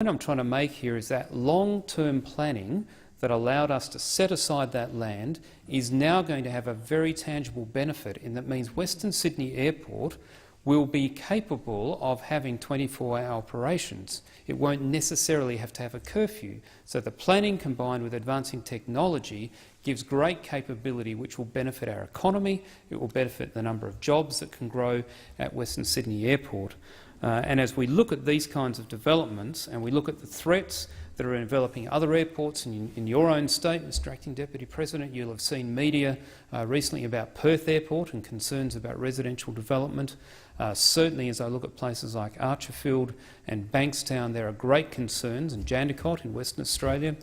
point I'm trying to make here is that long-term planning that allowed us to set aside that land is now going to have a very tangible benefit, and that means Western Sydney Airport will be capable of having 24-hour operations. It won't necessarily have to have a curfew. So the planning combined with advancing technology gives great capability which will benefit our economy, it will benefit the number of jobs that can grow at Western Sydney Airport. And as we look at these kinds of developments and we look at the threats that are enveloping other airports in your own state, Mr Acting Deputy President, you'll have seen media recently about Perth Airport and concerns about residential development. Certainly as I look at places like Archerfield and Bankstown, there are great concerns, and Jandakot in Western Australia,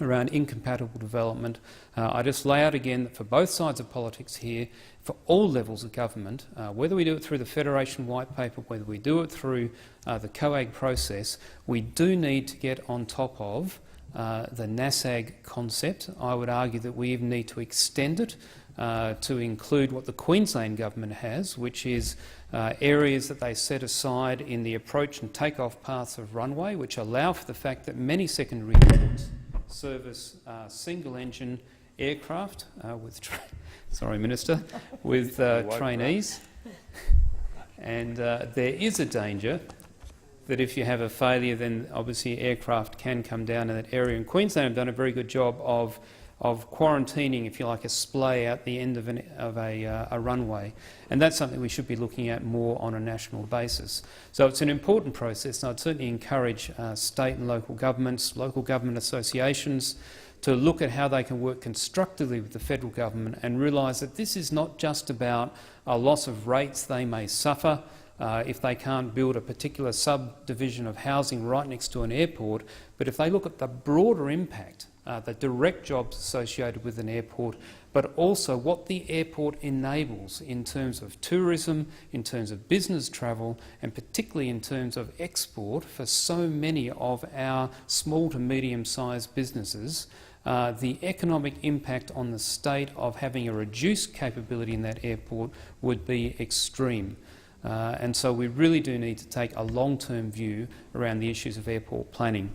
around incompatible development. I just lay out again that for both sides of politics here, for all levels of government, whether we do it through the Federation White Paper, whether we do it through the COAG process, we do need to get on top of the NASAG concept. I would argue that we even need to extend it to include what the Queensland government has, which is areas that they set aside in the approach and take-off paths of runway, which allow for the fact that many secondary airports service single-engine aircraft with trainees, and there is a danger that if you have a failure, then obviously aircraft can come down in that area. And Queensland have done a very good job of quarantining, if you like, a splay out the end of a runway, and that's something we should be looking at more on a national basis. So it's an important process, and I'd certainly encourage state and local governments, local government associations, to look at how they can work constructively with the federal government and realise that this is not just about a loss of rates they may suffer if they can't build a particular subdivision of housing right next to an airport, but if they look at the broader impact, the direct jobs associated with an airport, but also what the airport enables in terms of tourism, in terms of business travel, and particularly in terms of export for so many of our small to medium-sized businesses. The economic impact on the state of having a reduced capability in that airport would be extreme. And so we really do need to take a long-term view around the issues of airport planning.